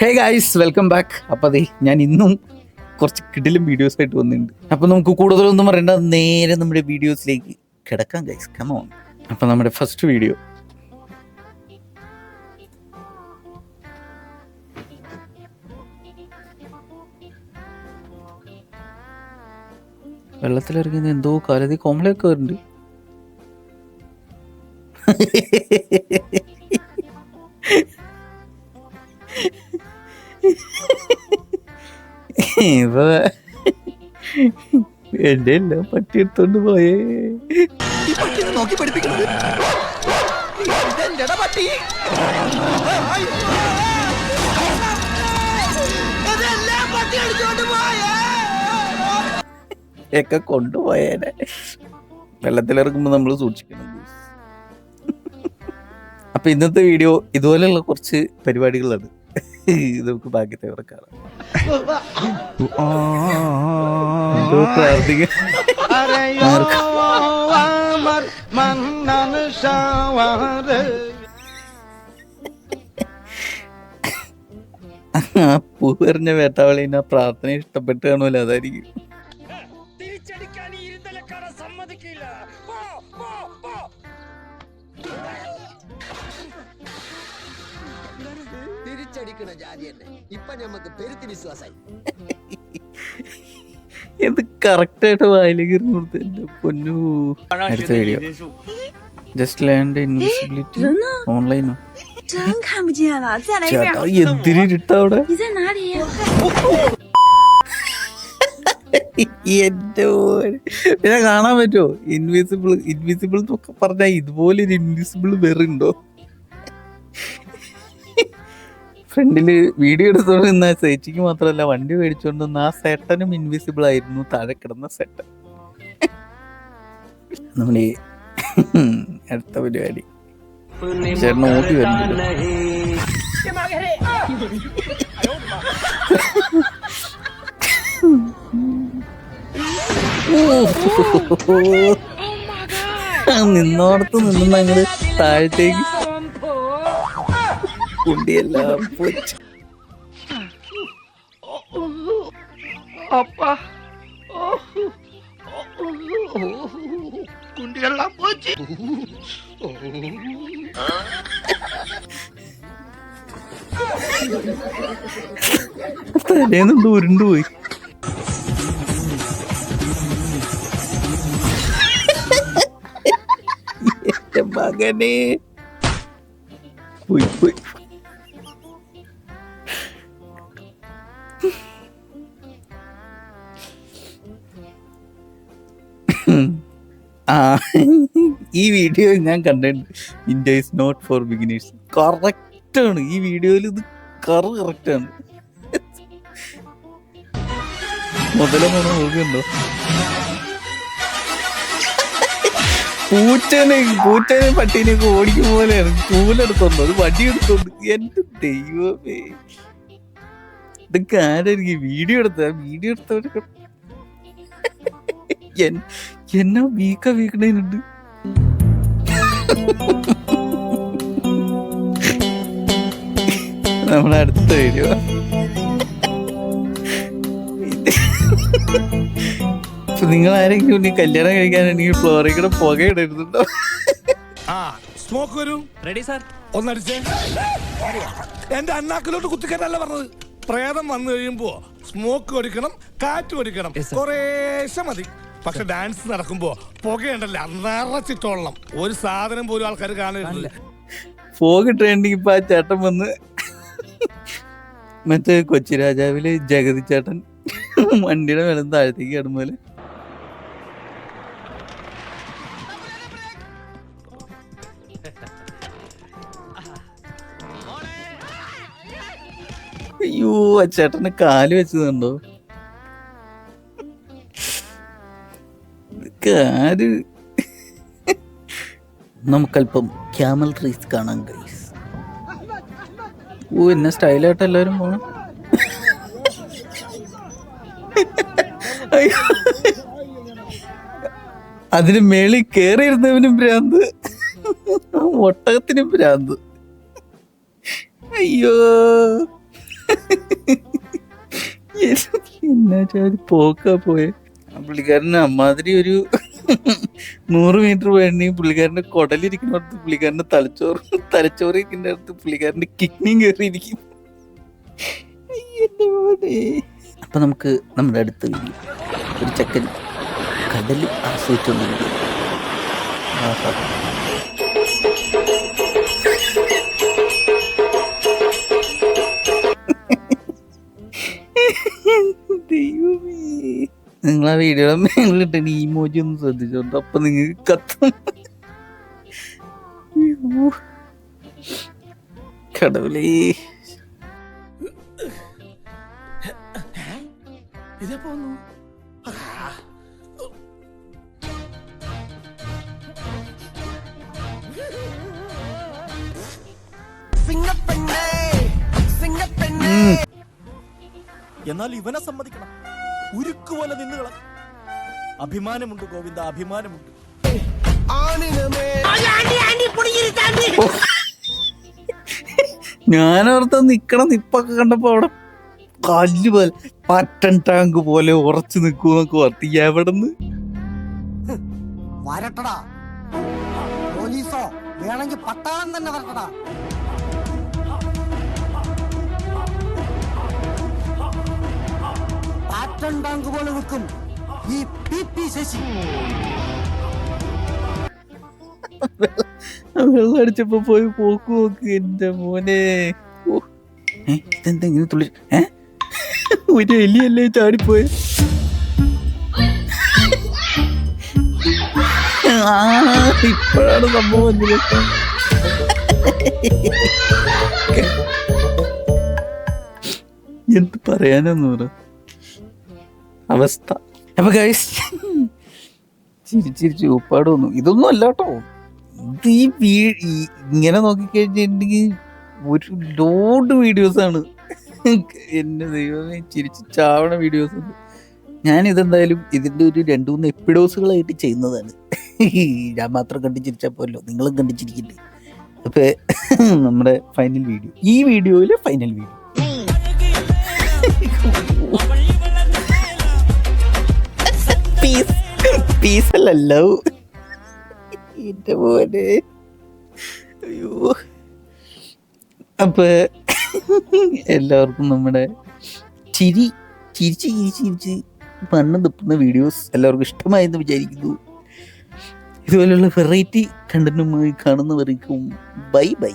Hey guys, welcome back. അപ്പോൾ അതെ, ഞാൻ ഇന്നും കുറച്ച് കിടിലും വീഡിയോസ് ആയിട്ട് വന്നിട്ടുണ്ട്. അപ്പോൾ നമുക്ക് കൂടുതലൊന്നും പറയണ്ട, നേരെ നമ്മുടെ വീഡിയോസിലേക്ക് കിടക്കാം ഗൈസ്. Come on. അപ്പോൾ നമ്മുടെ ഫസ്റ്റ് വീഡിയോ വെള്ളത്തിലിറങ്ങുന്ന എന്തോ കാലതി കോമളയൊക്കെ വരുന്നുണ്ട്. ഇപ്പൊ എന്റെ എല്ലാം പട്ടി എടുത്തോണ്ട് പോയേ. നോക്കി പഠിപ്പിക്കുന്നത് ഒക്കെ കൊണ്ടുപോയേനെ. വെള്ളത്തിലിറങ്ങുമ്പോ നമ്മൾ സൂക്ഷിക്കണം. അപ്പൊ ഇന്നത്തെ വീഡിയോ ഇതുപോലെയുള്ള കുറച്ച് പരിപാടികളാണ്. നമുക്ക് ഭാഗ്യത്തെ കാണാം. പൂ എറിഞ്ഞ വേട്ടാവളിന് ആ പ്രാർത്ഥന ഇഷ്ടപ്പെട്ട് കാണുമല്ലോ, അതായിരിക്കും. എന്ത് കറക്റ്റായിട്ട് വായിലേക്ക് എന്റെ പൊന്നു. അടുത്ത വീഡിയോ ജസ്റ്റ് ലാൻഡ് ഇൻവിസിബിലിറ്റി ഓൺലൈനോ. ചേട്ടാ എന്തിനിട്ടാ അവിടെ. എന്റെ പിന്നെ കാണാൻ പറ്റുമോ? ഇൻവിസിബിൾ എന്നൊക്കെ പറഞ്ഞാ ഇതുപോലെ ഒരു ഇൻവിസിബിൾ വേറെ ഉണ്ടോ? ഫ്രണ്ടില് വീഡിയോ എടുത്തോണ്ട് നിന്ന ചേച്ചിക്ക് മാത്രമല്ല, വണ്ടി മേടിച്ചോണ്ട് വന്ന ആ സെട്ടനും ഇൻവിസിബിൾ ആയിരുന്നു. താഴെ കിടന്ന സെട്ടൻ. നമ്മുടെ അടുത്ത പരിപാടി ചേട്ടൻ ഓടി വരുന്നില്ല. നിന്നോടത്ത് നിന്ന് ഞങ്ങള് താഴത്തേക്ക് കുണ്ടിയെല്ലാം പോയി. തലേന്നുണ്ട് ഉരുണ്ടുപോയി. എന്റെ മകനെ പോയി പോയി. ഈ വീഡിയോ ഞാൻ കണ്ടിട്ടുണ്ട്. India is not for beginners. കറക്റ്റാണ് ഈ വീഡിയോയിൽ. ഇത് കറക്റ്റാണ്. മുതലെന്നാണ് നോക്കിയുണ്ടോ? പൂച്ചനെ പട്ടീനെയൊക്കെ ഓടിക്കും പോലെയാണ്. ചൂലെടുത്തോണ്ട് അത് വടി എടുത്തോണ്ട്. എന്റെ ദൈവമേ, ഇതൊക്കെ ആരായിരിക്കും വീഡിയോ എടുത്തവരൊക്കെ എന്നാ വീക്കണേനുണ്ട്. നമ്മളെ അടുത്ത വീഡിയോ നിങ്ങൾ ആരെങ്കിലും കല്യാണം കഴിക്കാനുണ്ടെങ്കിൽ ഫ്ലോറിൽ കൂടെ പുകയിടരുന്നുണ്ടോ? എന്റെ അണ്ണാക്കിലോട്ട് കുത്തിക്കാനല്ല പറഞ്ഞത്. പ്രേതം വന്നു കഴിയുമ്പോ സ്മോക്ക് ഒടിക്കണം, കാറ്റ് ഒടിക്കണം, കുറേശ്ശെ മതി. പക്ഷെ ഡാൻസ് നടക്കുമ്പോ പുകയുണ്ടല്ല, നിറച്ചിട്ടോളണം. ഒരു സാധനം പോലും ആൾക്കാർ കാണുന്നില്ല. പോകിട്ടുണ്ടെങ്കിൽ ഇപ്പൊ ആ ചേട്ടൻ വന്ന് മറ്റേ കൊച്ചി രാജാവില് ജഗതി ചേട്ടൻ വണ്ടിയുടെ മേലെ താഴത്തേക്ക് കിടന്നുപോലെ. അയ്യോ, ആ ചേട്ടന് കാല് വെച്ചതുണ്ടോ? ആര് നമുക്കല്പം ക്യാമൽ റേസ് കാണാൻ ഗൈസ്. ഓ, എന്നെ സ്റ്റൈലായിട്ട് എല്ലാവരും പോണം. അതിന് മേളിൽ കേറിയിരുന്നവനും ഭ്രാന്ത്, ഒട്ടകത്തിനും ഭ്രാന്ത്. അയ്യോ, എന്നാ ചാതി പോക്കാ പോയെ. പുള്ളിക്കാരന് അമ്മാതിരി ഒരു 100 മീറ്റർ പോയിട്ടുണ്ടെങ്കിൽ പുള്ളിക്കാരന്റെ കുടലിരിക്കുന്നിടത്ത് പുള്ളിക്കാരന്റെ തലച്ചോറ് ഇരിക്കുന്ന അടുത്ത് പുള്ളിക്കാരന്റെ കിഡ്നിയും കയറിയിരിക്കും. അപ്പൊ നമുക്ക് നമ്മുടെ അടുത്ത വീഡിയോ, ഒരു ചെക്കൻ കടൽ ആസ്വദിച്ചുള്ള വീഡിയോ. ദൈവമേ, നിങ്ങൾ ആ വീഡിയോയുടെ മേളിട്ട് ഈ മോജി ഒന്ന് ശ്രദ്ധിച്ചോണ്ട്, അപ്പൊ നിങ്ങൾക്ക് കത്തും. കടവുലേ, എന്നാൽ ഇവനെ സമ്മതിക്കണം, ഉരുക്കുപോലെ നിന്നുകള. അഭിമാനമുണ്ട് ഗോവിന്ദ, അഭിമാനമുണ്ട്. ഞാനോർത്ത് നിക്കണ നിപ്പൊക്കെ കണ്ടപ്പോ അവിടെ കല്ല് പോലെ പറ്റൻ ടാങ്ക് പോലെ ഉറച്ചു നിൽക്കുന്നൊക്കെ ഓർത്തി. എവിടെന്ന് വരട്ടടാ, പോലീസോ വേണമെങ്കിൽ പട്ടാളം തന്നെ വരട്ടടാ. പാറ്റൻ ടാങ്ക് പോലെ നിൽക്കും ഈ PP ശശി. വെള്ളം അടിച്ചപ്പോ പോയി പോക്ക് നോക്ക് എന്റെ മോനെ. ഇതെന്താ ഇങ്ങനെ തുള്ളി? ഒരു എലിയല്ലേ ചാടിപ്പോയെ? ഇപ്പോഴാണ് സംഭവം വന്നത്. എന്ത് പറയാനെന്ന് പറ അവസ്ഥ. അപ്പൊ ഗൈസ്, ചിരിച്ചിരിച്ച് ഉപ്പാട് വന്നു. ഇതൊന്നും അല്ല കേട്ടോ, ഇത് ഇങ്ങനെ നോക്കിക്കഴിഞ്ഞിട്ടുണ്ടെങ്കിൽ ഒരു ലോഡ് വീഡിയോസാണ്. എന്റെ ദൈവമേ, ചിരിച്ച് ചാവണ വീഡിയോസ് ഉണ്ട്. ഞാനിതെന്തായാലും ഇതിൻ്റെ ഒരു 2-3 എപ്പിഡോസുകളായിട്ട് ചെയ്യുന്നതാണ്. ഞാൻ മാത്രം കണ്ടു ചിരിച്ചാൽ പോലോ, നിങ്ങളും കണ്ടു ചിരിക്കണ്ടേ. അപ്പൊ നമ്മുടെ ഫൈനൽ വീഡിയോ, ഈ വീഡിയോയിലെ ഫൈനൽ വീഡിയോ. പീസ് അല്ല, ലവ്. എന്റെ പോലെ അയ്യോ. അപ്പൊ എല്ലാവർക്കും നമ്മുടെ ചിരിച്ച് മണ്ണ് തുപ്പുന്ന വീഡിയോസ് എല്ലാവർക്കും ഇഷ്ടമായെന്ന് വിചാരിക്കുന്നു. ഇതുപോലെയുള്ള വെറൈറ്റി കണ്ടന്റുമായി കാണുന്നവർക്കും ബൈ ബൈ.